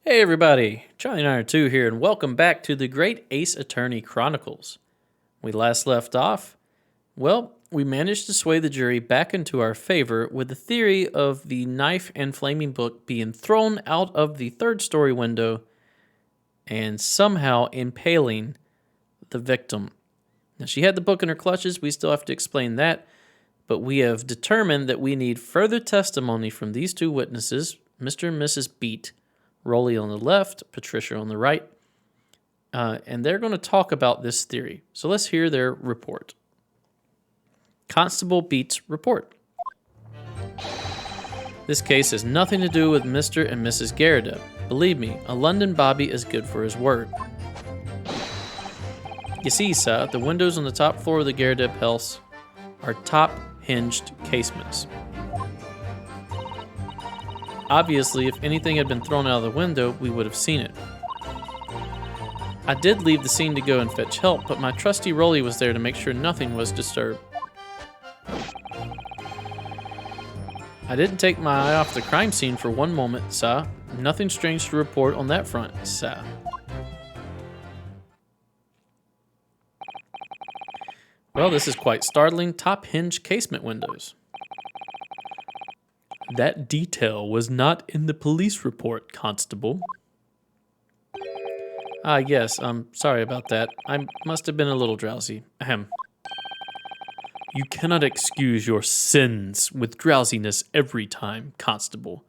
Hey everybody, Charlie 902 here, and welcome back to the Great Ace Attorney Chronicles. We last left off, we managed to sway the jury back into our favor with the theory of the knife and flaming book being thrown out of the third-story window and somehow impaling the victim. Now, she had the book in her clutches. We still have to explain that, but we have determined that we need further testimony from these two witnesses, Mr. and Mrs. Beat, Rolly on the left, Patricia on the right, and they're going to talk about this theory. So let's hear their report. Constable Beat's report. This case has nothing to do with Mr. and Mrs. Garrideb. Believe me, a London Bobby is good for his word. You see, sir, the windows on the top floor of the Garrideb house are top hinged casements. Obviously, if anything had been thrown out of the window, we would have seen it. I did leave the scene to go and fetch help, but my trusty Rolly was there to make sure nothing was disturbed. I didn't take my eye off the crime scene for one moment, sir. Nothing strange to report on that front, sir. Well, this is quite startling. Top hinge casement windows. That detail was not in the police report, Constable. Yes, I'm sorry about that. I must have been a little drowsy. Ahem. You cannot excuse your sins with drowsiness every time, Constable.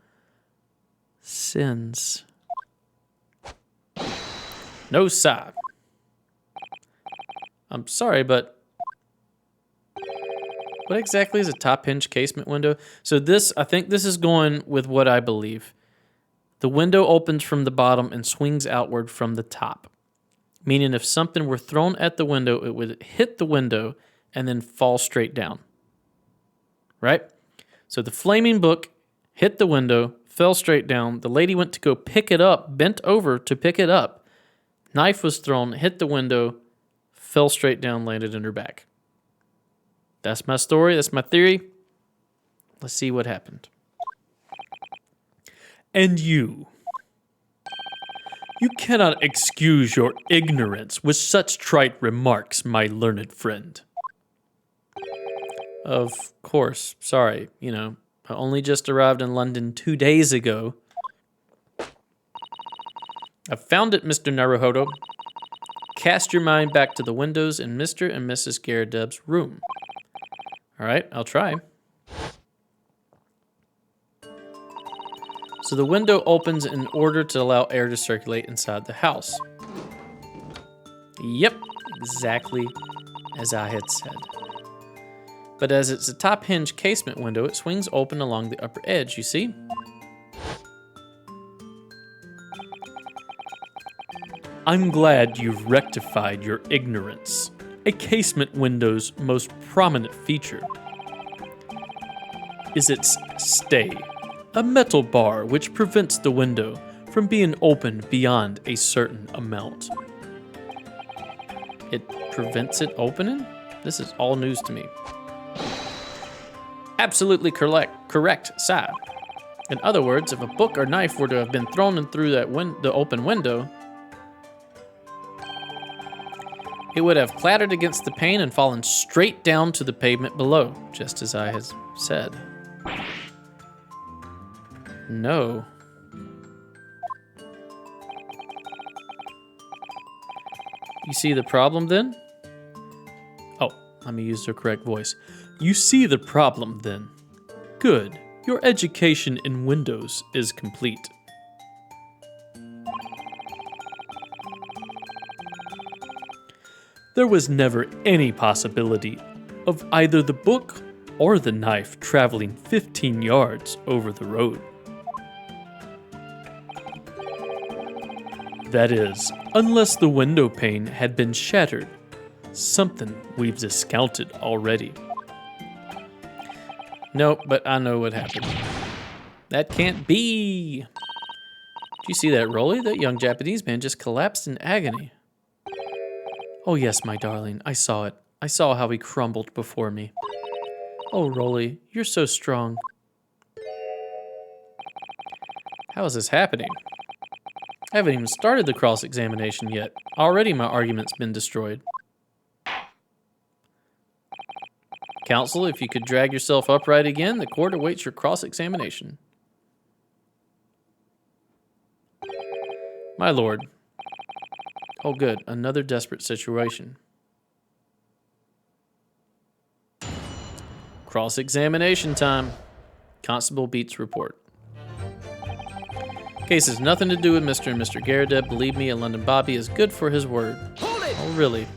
Sins. No, sir. I'm sorry, but what exactly is a top hinge casement window? So I think this is going with what I believe. The window opens from the bottom and swings outward from the top. Meaning if something were thrown at the window, it would hit the window and then fall straight down. Right? So the flaming book hit the window, fell straight down. The lady went to go pick it up, bent over to pick it up. Knife was thrown, hit the window, fell straight down, landed in her back. That's my story. That's my theory. Let's see what happened. And you cannot excuse your ignorance with such trite remarks, my learned friend. Of course. Sorry. I only just arrived in London 2 days ago. I found it, Mr. Naruhodo. Cast your mind back to the windows in Mr. and Mrs. Garrideb's room. All right, I'll try. So the window opens in order to allow air to circulate inside the house. Yep, exactly as I had said. But as it's a top hinge casement window, it swings open along the upper edge, you see? I'm glad you've rectified your ignorance. A casement window's most prominent feature is its stay, a metal bar which prevents the window from being opened beyond a certain amount. It prevents it opening? This is all news to me. Absolutely correct, sir. In other words, if a book or knife were to have been thrown in through the open window, it would have clattered against the pane and fallen straight down to the pavement below, just as I had said. No. You see the problem then? Oh, let me use the correct voice. You see the problem then? Good. Your education in windows is complete. There was never any possibility of either the book or the knife traveling 15 yards over the road. That is, unless the window pane had been shattered, something we've discounted already. Nope, but I know what happened. That can't be! Did you see that, Rolly? That young Japanese man just collapsed in agony. Oh yes, my darling, I saw it. I saw how he crumbled before me. Oh, Rolly, you're so strong. How is this happening? I haven't even started the cross-examination yet. Already my argument's been destroyed. Counsel, if you could drag yourself upright again, the court awaits your cross-examination. My lord. Oh, good. Another desperate situation. Cross-examination time. Constable Beats report. Case has nothing to do with Mr. and Mr. Garadeb. Believe me, a London Bobby is good for his word. Hold it! Oh, really?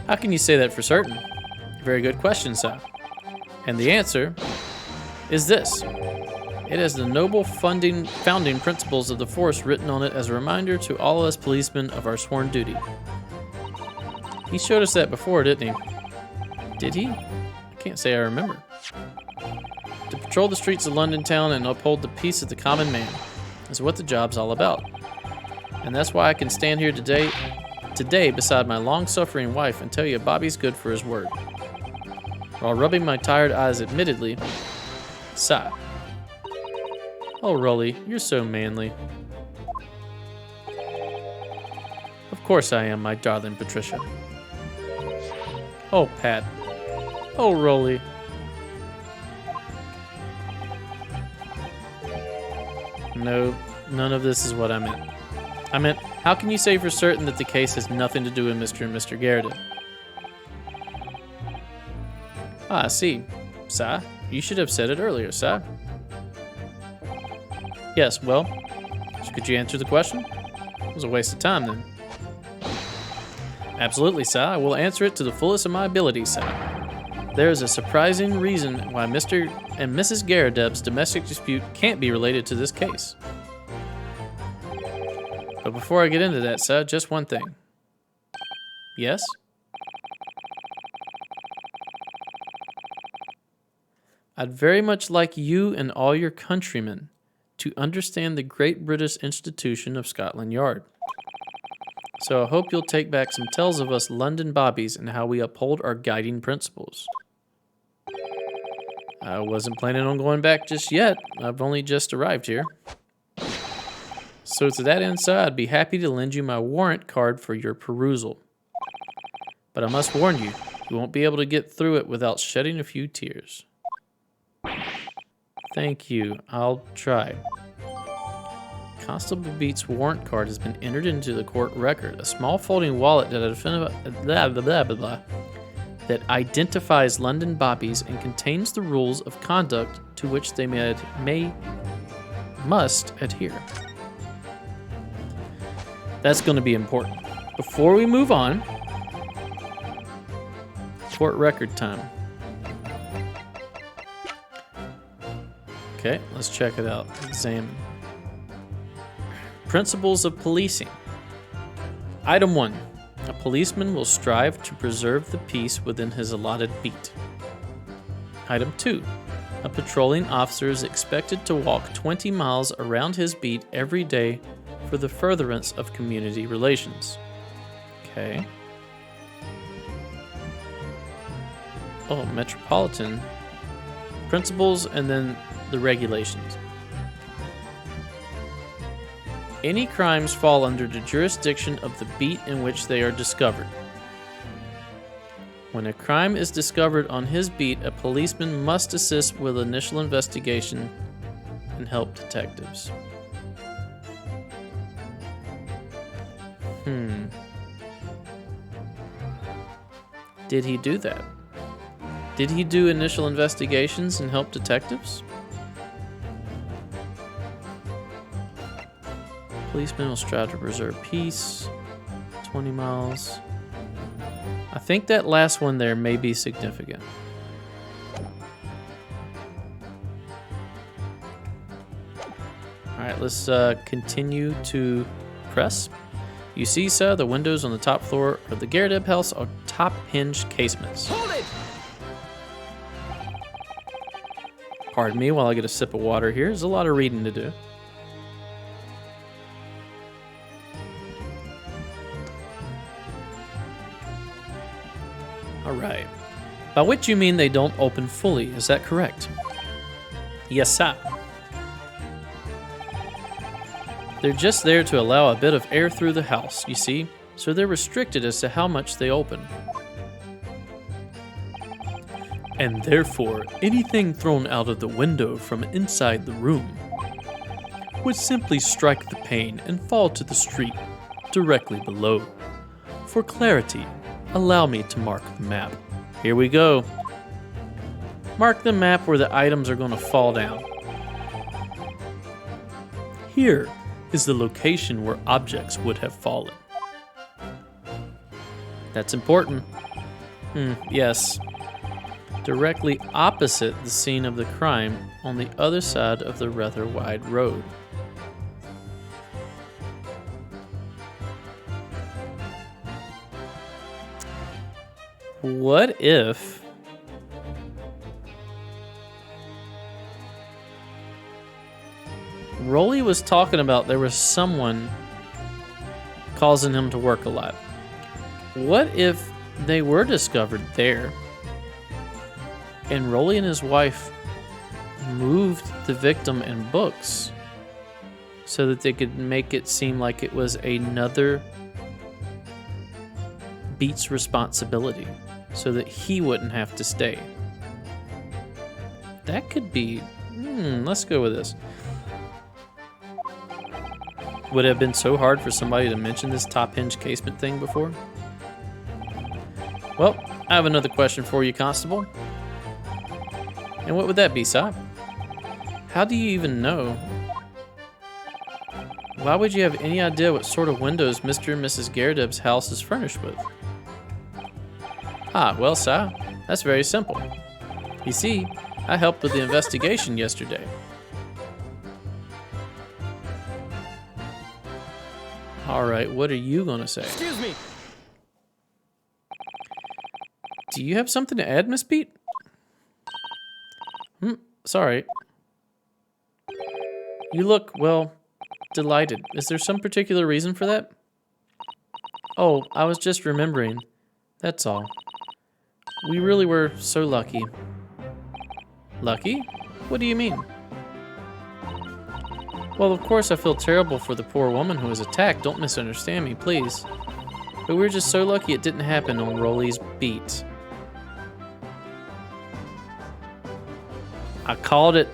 How can you say that for certain? Very good question, sir. And the answer is this. It has the noble founding principles of the force written on it as a reminder to all of us policemen of our sworn duty. He showed us that before, didn't he? Did he? I can't say I remember. To patrol the streets of London town and uphold the peace of the common man is what the job's all about. And that's why I can stand here today beside my long-suffering wife and tell you Bobby's good for his word. While rubbing my tired eyes admittedly, sigh. Oh, Rolly, you're so manly. Of course I am, my darling Patricia. Oh, Pat. Oh, Rolly. No, none of this is what I meant. I meant, how can you say for certain that the case has nothing to do with Mr. and Mr. Garadeb? Ah, I see. Sir, you should have said it earlier, sir. Yes, well, could you answer the question? It was a waste of time then. Absolutely, sir. I will answer it to the fullest of my ability, sir. There is a surprising reason why Mr. and Mrs. Garadeb's domestic dispute can't be related to this case. But before I get into that, sir, just one thing. Yes? I'd very much like you and all your countrymen to understand the great British institution of Scotland Yard. So I hope you'll take back some tales of us London Bobbies and how we uphold our guiding principles. I wasn't planning on going back just yet. I've only just arrived here. So to that end, sir, I'd be happy to lend you my warrant card for your perusal. But I must warn you, you won't be able to get through it without shedding a few tears. Thank you. I'll try. Constable Beats' warrant card has been entered into the court record. A small folding wallet that identifies London Bobbies and contains the rules of conduct to which they must adhere. That's going to be important. Before we move on, court record time. Okay, let's check it out. Examine. Principles of policing. Item 1. A policeman will strive to preserve the peace within his allotted beat. Item 2. A patrolling officer is expected to walk 20 miles around his beat every day for the furtherance of community relations. Okay. Oh, metropolitan. Principles and then the regulations. Any crimes fall under the jurisdiction of the beat in which they are discovered. When a crime is discovered on his beat, a policeman must assist with initial investigation and help detectives. Did he do that? Did he do initial investigations and help detectives? Policemen will strive to preserve peace. 20 miles. I think that last one there may be significant. Alright, let's continue to press. You see, sir, the windows on the top floor of the Garadeb house are top hinged casements. Hold it! Pardon me while I get a sip of water here. There's a lot of reading to do. Alright. By which you mean they don't open fully, is that correct? Yes, sir. They're just there to allow a bit of air through the house, you see, so they're restricted as to how much they open. And therefore, anything thrown out of the window from inside the room would simply strike the pane and fall to the street directly below. For clarity, allow me to mark the map. Here we go. Mark the map where the items are going to fall down. Here is the location where objects would have fallen. That's important. Yes. Directly opposite the scene of the crime on the other side of the rather wide road. What if Rolly was talking about there was someone causing him to work a lot? What if they were discovered there and Rolly and his wife moved the victim in books so that they could make it seem like it was another Beat's responsibility so that he wouldn't have to stay? That could be... let's go with this. Would it have been so hard for somebody to mention this top hinge casement thing before? Well, I have another question for you, Constable. And what would that be, Si? How do you even know? Why would you have any idea what sort of windows Mr. and Mrs. Garadeb's house is furnished with? Well, Si, that's very simple. You see, I helped with the investigation yesterday. Alright, what are you gonna say? Excuse me. Do you have something to add, Miss Pete? Sorry. You look, well, delighted. Is there some particular reason for that? Oh, I was just remembering. That's all. We really were so lucky. Lucky? What do you mean? Well, of course I feel terrible for the poor woman who was attacked. Don't misunderstand me, please. But we were just so lucky it didn't happen on Rolly's beat. I called it.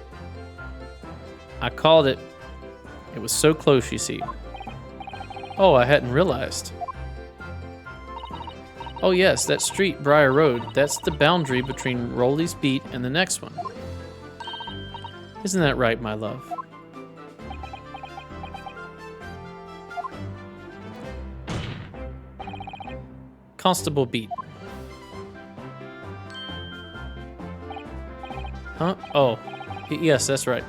It was so close, you see. Oh, I hadn't realized. Oh yes, that street, Briar Road, that's the boundary between Rolly's beat and the next one. Isn't that right, my love? Constable Beat. Huh? Oh, yes, that's right.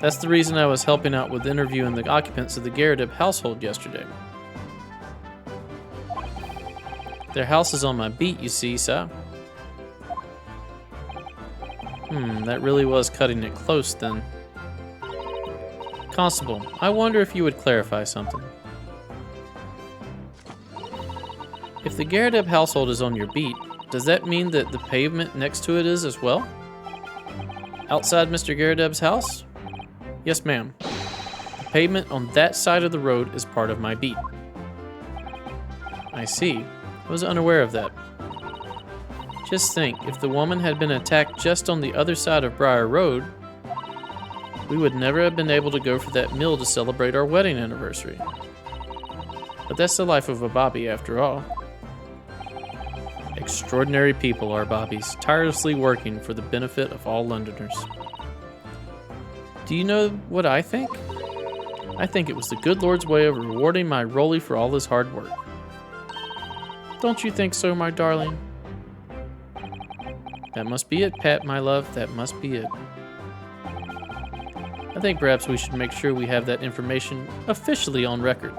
That's the reason I was helping out with interviewing the occupants of the Garadeb household yesterday. Their house is on my beat, you see, Si. That really was cutting it close then. Constable, I wonder if you would clarify something. If the Garadeb household is on your beat, does that mean that the pavement next to it is as well? Outside Mr. Garadeb's house? Yes, ma'am. The pavement on that side of the road is part of my beat. I see. I was unaware of that. Just think, if the woman had been attacked just on the other side of Briar Road, we would never have been able to go for that meal to celebrate our wedding anniversary. But that's the life of a Bobby, after all. Extraordinary people are Bobbies, tirelessly working for the benefit of all Londoners. Do you know what I think? I think it was the good Lord's way of rewarding my Rolly for all his hard work. Don't you think so, my darling? That must be it, Pat, my love. That must be it. I think perhaps we should make sure we have that information officially on record.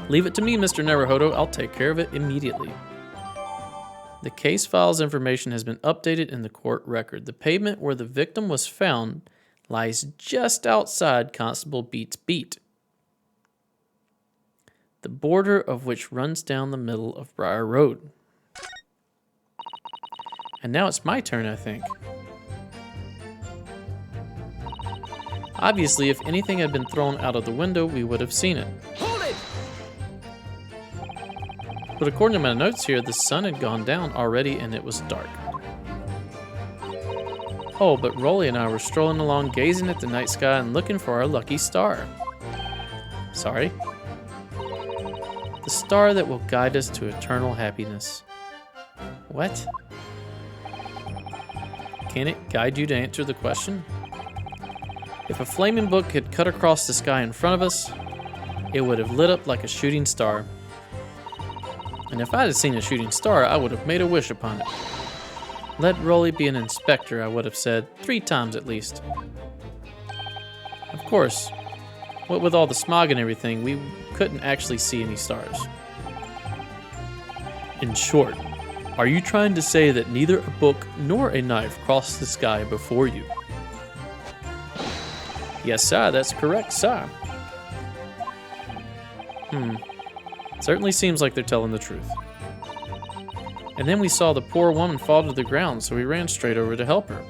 Leave it to me, Mr. Naruhodo. I'll take care of it immediately. The case file's information has been updated in the court record. The pavement where the victim was found lies just outside Constable Beat's beat, the border of which runs down the middle of Briar Road. And now it's my turn, I think. Obviously, if anything had been thrown out of the window, we would have seen it. Hold it! But according to my notes here, the sun had gone down already and it was dark. Oh, but Rolly and I were strolling along gazing at the night sky and looking for our lucky star. Sorry? The star that will guide us to eternal happiness. What? Can it guide you to answer the question? If a flaming book had cut across the sky in front of us, it would have lit up like a shooting star. And if I had seen a shooting star, I would have made a wish upon it. Let Rolly be an inspector, I would have said, 3 times at least. Of course, what with all the smog and everything, we couldn't actually see any stars. In short, are you trying to say that neither a book nor a knife crossed the sky before you? Yes, sir, that's correct, sir. Certainly seems like they're telling the truth. And then we saw the poor woman fall to the ground, so we ran straight over to help her.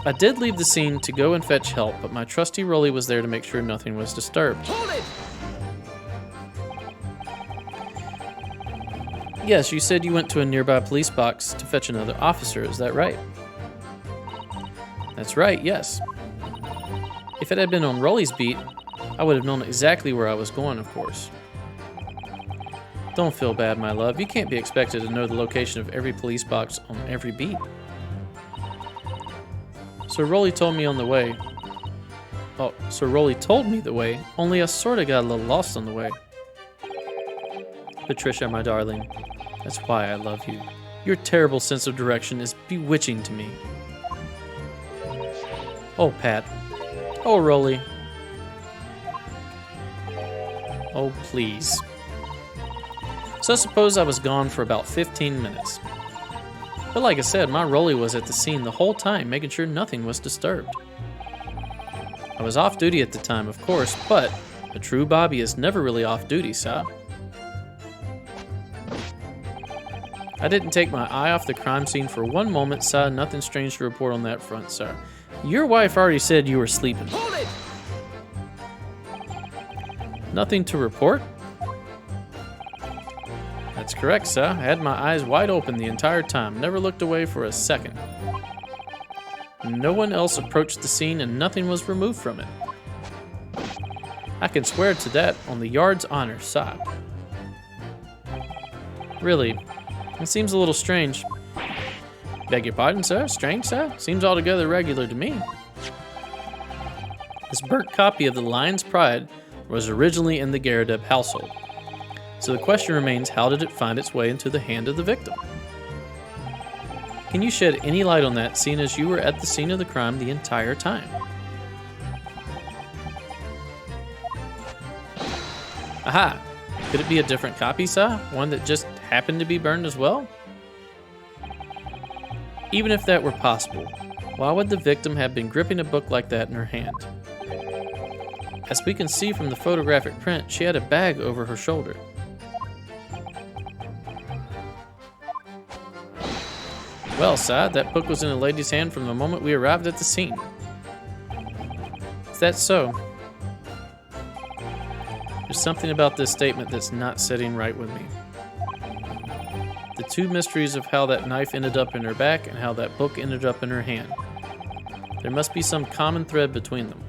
I did leave the scene to go and fetch help, but my trusty Rolly was there to make sure nothing was disturbed. Hold it! Yes, you said you went to a nearby police box to fetch another officer, is that right? That's right, yes. If it had been on Rolly's beat, I would have known exactly where I was going, of course. Don't feel bad, my love. You can't be expected to know the location of every police box on every beat. So Rolly told me the way, only I sorta got a little lost on the way. Patricia, my darling, that's why I love you. Your terrible sense of direction is bewitching to me. Oh, Pat. Oh, Rolly. Oh, please. So suppose I was gone for about 15 minutes. But like I said, my Rolly was at the scene the whole time, making sure nothing was disturbed. I was off duty at the time, of course, but a true Bobby is never really off duty, sir. I didn't take my eye off the crime scene for one moment, sir. Nothing strange to report on that front, sir. Your wife already said you were sleeping. Hold it! Nothing to report? That's correct, sir. I had my eyes wide open the entire time, never looked away for a second. No one else approached the scene and nothing was removed from it. I can swear to that on the yard's honor, sir. Really, it seems a little strange. Beg your pardon, sir? Strange, sir? Seems altogether regular to me. This burnt copy of The Lion's Pride was originally in the Garadeb household. So the question remains, how did it find its way into the hand of the victim? Can you shed any light on that, seeing as you were at the scene of the crime the entire time? Aha! Could it be a different copy, sir? One that just happened to be burned as well? Even if that were possible, why would the victim have been gripping a book like that in her hand? As we can see from the photographic print, she had a bag over her shoulder. Well, sir, that book was in a lady's hand from the moment we arrived at the scene. Is that so? There's something about this statement that's not sitting right with me. The two mysteries of how that knife ended up in her back and how that book ended up in her hand. There must be some common thread between them.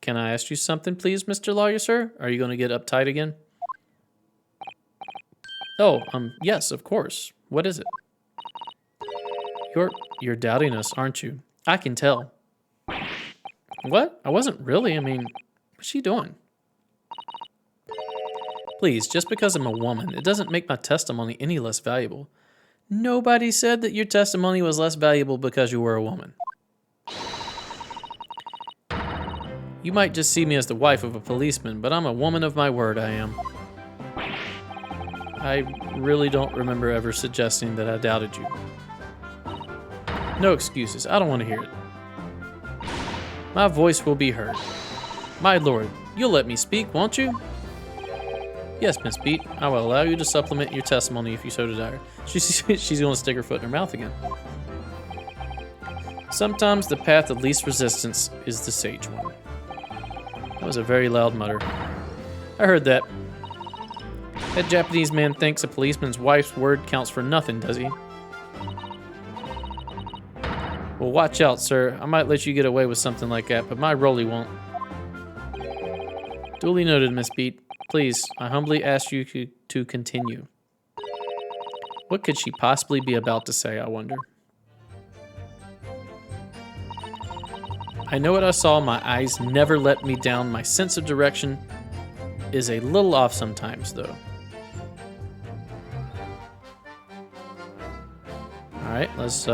Can I ask you something, please, Mr. Lawyer, sir? Are you going to get uptight again? Oh, yes, of course. What is it? You're doubting us, aren't you? I can tell. What? I wasn't really. I mean, what's she doing? Please, just because I'm a woman, it doesn't make my testimony any less valuable. Nobody said that your testimony was less valuable because you were a woman. You might just see me as the wife of a policeman, but I'm a woman of my word, I am. I really don't remember ever suggesting that I doubted you. No excuses. I don't want to hear it. My voice will be heard. My lord, you'll let me speak, won't you? Yes, Miss Beat, I will allow you to supplement your testimony if you so desire. She's going to stick her foot in her mouth again. Sometimes the path of least resistance is the sage one. That was a very loud mutter. I heard that. That Japanese man thinks a policeman's wife's word counts for nothing, does he? Well, watch out, sir. I might let you get away with something like that, but my Rolly won't. Duly noted, Miss Beat. Please, I humbly ask you to continue. What could she possibly be about to say, I wonder? I know what I saw. My eyes never let me down. My sense of direction is a little off sometimes, though. Alright, let's,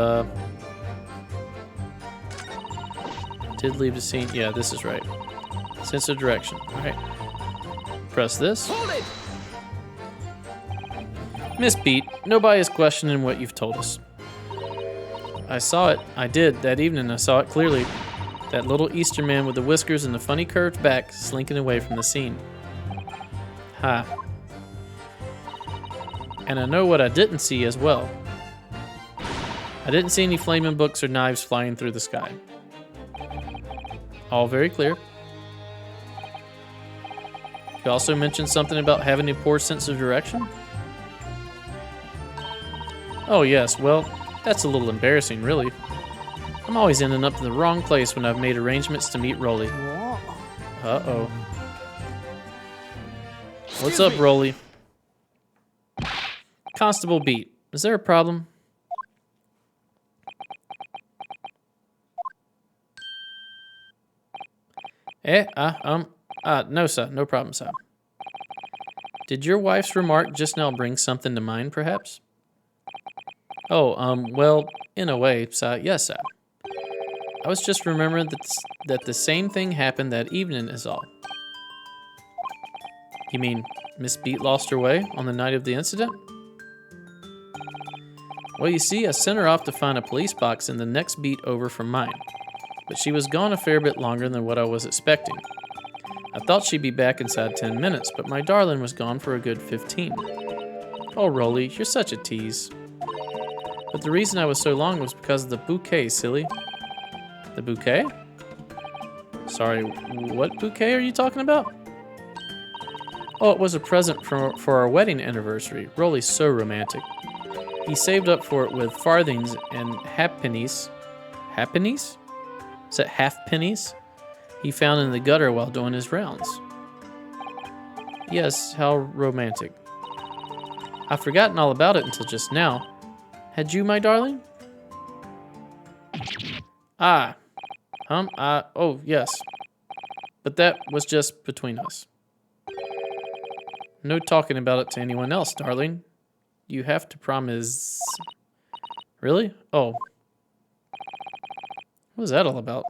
did leave the scene. Yeah, this is right. Sense of direction. Alright. Press this. Hold it! Miss Beat, nobody is questioning what you've told us. I saw it. I did. That evening, I saw it clearly. That little Easter man with the whiskers and the funny curved back slinking away from the scene. Ha. And I know what I didn't see as well. I didn't see any flaming books or knives flying through the sky. All very clear. You also mentioned something about having a poor sense of direction? Oh yes, well, that's a little embarrassing, really. I'm always ending up in the wrong place when I've made arrangements to meet Rolly. Uh-oh. What's up, Rolly? Constable Beat, is there a problem? No, sir. No problem, sir. Did your wife's remark just now bring something to mind, perhaps? Oh, well, in a way, sir. Yes, sir. I was just remembering that the same thing happened that evening is all. You mean Miss Beat lost her way on the night of the incident? Well, you see, I sent her off to find a police box in the next beat over from mine. But she was gone a fair bit longer than what I was expecting. I thought she'd be back inside 10 minutes, but my darling was gone for a good 15. Oh, Rolly, you're such a tease. But the reason I was so long was because of the bouquet, silly. The bouquet? Sorry, what bouquet are you talking about? Oh, it was a present for our wedding anniversary. Rolly's so romantic. He saved up for it with farthings and halfpennies. Halfpennies? Is that halfpennies? He found in the gutter while doing his rounds. Yes, how romantic. I've forgotten all about it until just now. Had you, my darling? Oh, yes. But that was just between us. No talking about it to anyone else, darling. You have to promise... Really? Oh. What was that all about?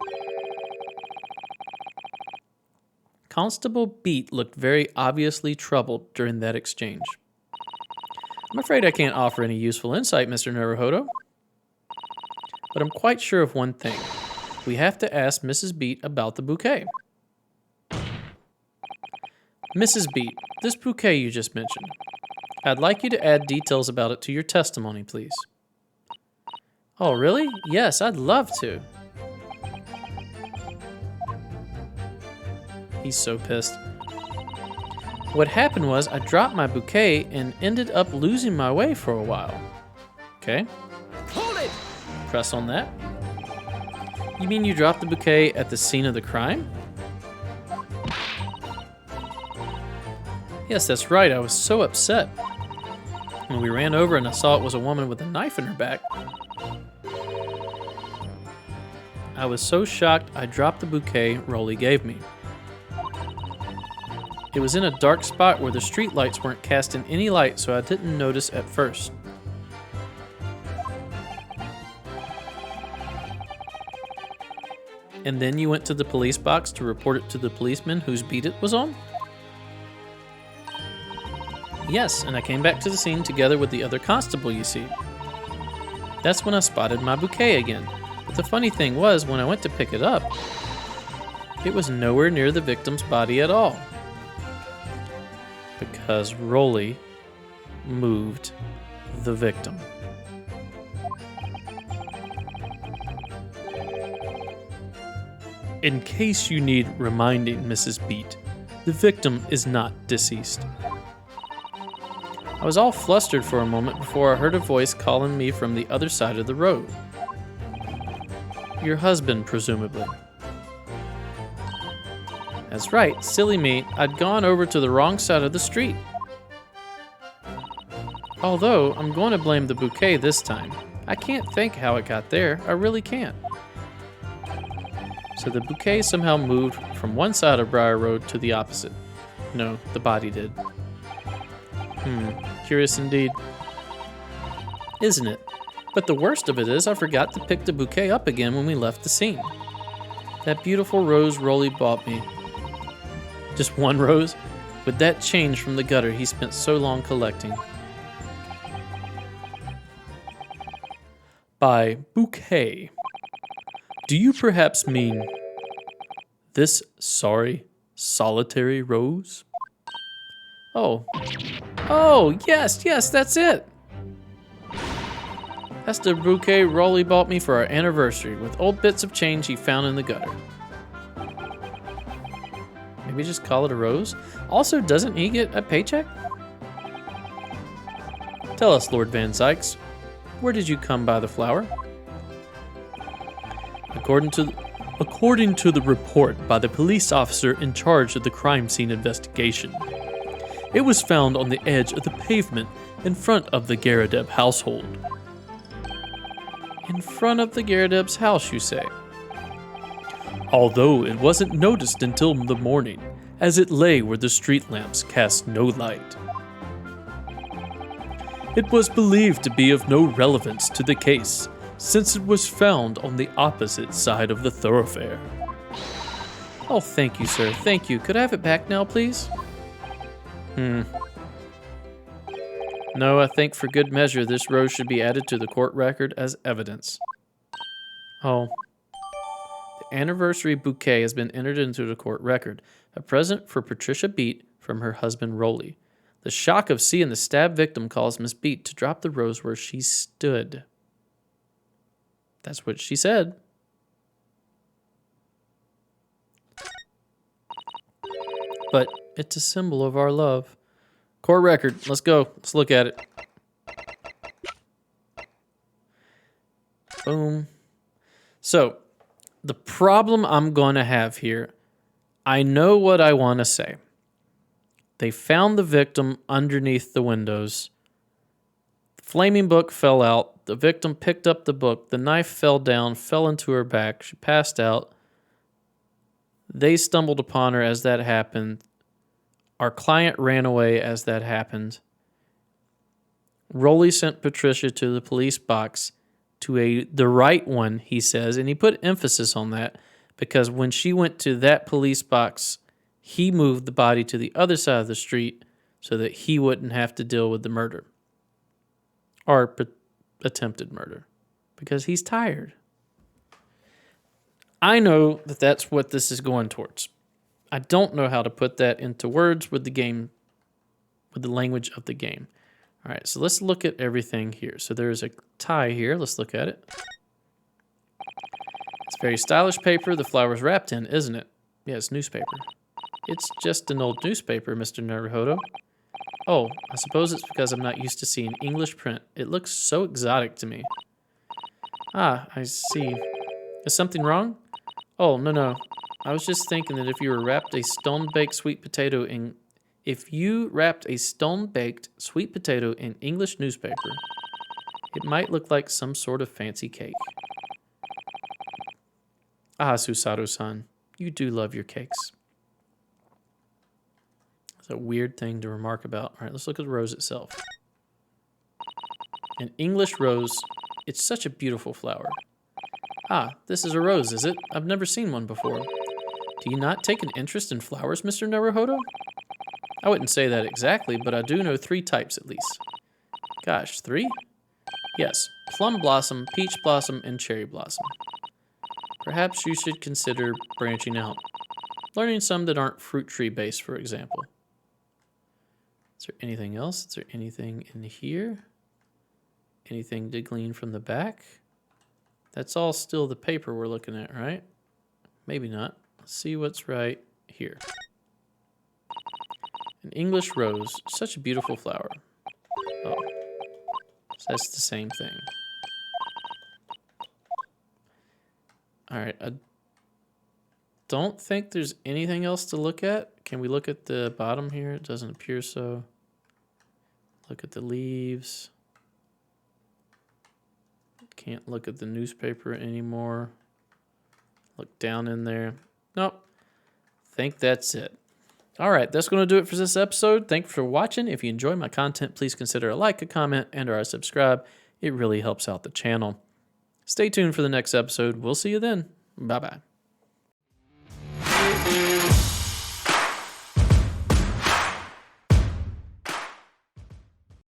Constable Beat looked very obviously troubled during that exchange. I'm afraid I can't offer any useful insight, Mr. Naruhodo. But I'm quite sure of one thing. We have to ask Mrs. Beat about the bouquet. Mrs. Beat, this bouquet you just mentioned. I'd like you to add details about it to your testimony, please. Oh, really? Yes, I'd love to. He's so pissed. What happened was I dropped my bouquet and ended up losing my way for a while. Okay. Hold it! Press on that. You mean you dropped the bouquet at the scene of the crime? Yes, that's right. I was so upset. When we ran over and I saw it was a woman with a knife in her back. I was so shocked I dropped the bouquet Rolly gave me. It was in a dark spot where the street lights weren't casting any light, so I didn't notice at first. And then you went to the police box to report it to the policeman whose beat it was on? Yes, and I came back to the scene together with the other constable, you see. That's when I spotted my bouquet again. But the funny thing was, when I went to pick it up, it was nowhere near the victim's body at all. Because Rolly moved the victim. In case you need reminding, Mrs. Beat, the victim is not deceased. I was all flustered for a moment before I heard a voice calling me from the other side of the road. Your husband, presumably. That's right, silly me, I'd gone over to the wrong side of the street. Although, I'm going to blame the bouquet this time. I can't think how it got there, I really can't. So the bouquet somehow moved from one side of Briar Road to the opposite. No, the body did. Curious indeed. Isn't it? But the worst of it is I forgot to pick the bouquet up again when we left the scene. That beautiful rose Rolly bought me. Just one rose? With that change from the gutter he spent so long collecting. By bouquet, do you perhaps mean this sorry, solitary rose? Oh, yes, that's it. That's the bouquet Rolly bought me for our anniversary with old bits of change he found in the gutter. Maybe just call it a rose? Also, doesn't he get a paycheck? Tell us, Lord Van Sykes, where did you come by the flower? According to the report by the police officer in charge of the crime scene investigation, it was found on the edge of the pavement in front of the Garadeb household. In front of the Garadeb's house, you say? Although it wasn't noticed until the morning, as it lay where the street lamps cast no light. It was believed to be of no relevance to the case, since it was found on the opposite side of the thoroughfare. Oh, thank you, sir. Thank you. Could I have it back now, please? No, I think for good measure, this rose should be added to the court record as evidence. Oh. The anniversary bouquet has been entered into the court record. A present for Patricia Beat from her husband, Rolly. The shock of seeing the stabbed victim caused Miss Beat to drop the rose where she stood. That's what she said. But it's a symbol of our love. Court record. Let's go. Let's look at it. Boom. So, the problem I'm going to have here, I know what I want to say. They found the victim underneath the windows. The flaming book fell out. The victim picked up the book. The knife fell down, fell into her back. She passed out. They stumbled upon her as that happened. Our client ran away as that happened. Rolly sent Patricia to the police box, to the right one, he says, and he put emphasis on that because when she went to that police box, he moved the body to the other side of the street so that he wouldn't have to deal with the murder. Or attempted murder. Because he's tired. I know that that's what this is going towards. I don't know how to put that into words with the game, with the language of the game. All right, so let's look at everything here. So there's a tie here. Let's look at it. It's very stylish paper the flower's wrapped in, isn't it? Yeah, it's newspaper. It's just an old newspaper, Mr. Naruhodo. Oh, I suppose it's because I'm not used to seeing English print. It looks so exotic to me. Ah, I see. Is something wrong? Oh, no. I was just thinking that if you wrapped a stone-baked sweet potato in English newspaper, it might look like some sort of fancy cake. Ah, Susaru-san, you do love your cakes. It's a weird thing to remark about. All right, let's look at the rose itself. An English rose, it's such a beautiful flower. Ah, this is a rose, is it? I've never seen one before. Do you not take an interest in flowers, Mr. Naruhodo? I wouldn't say that exactly, but I do know 3 types at least. Gosh, 3? Yes, plum blossom, peach blossom, and cherry blossom. Perhaps you should consider branching out. Learning some that aren't fruit tree based, for example. Is there anything else? Is there anything in here? Anything to glean from the back? That's all still the paper we're looking at, right? Maybe not. Let's see what's right here. An English rose. Such a beautiful flower. Oh, so that's the same thing. All right, I don't think there's anything else to look at. Can we look at the bottom here? It doesn't appear so. Look at the leaves. Can't look at the newspaper anymore. Look down in there. Nope. Think that's it. All right, that's going to do it for this episode. Thanks for watching. If you enjoy my content, please consider a like, a comment, and/or a subscribe. It really helps out the channel. Stay tuned for the next episode. We'll see you then. Bye-bye.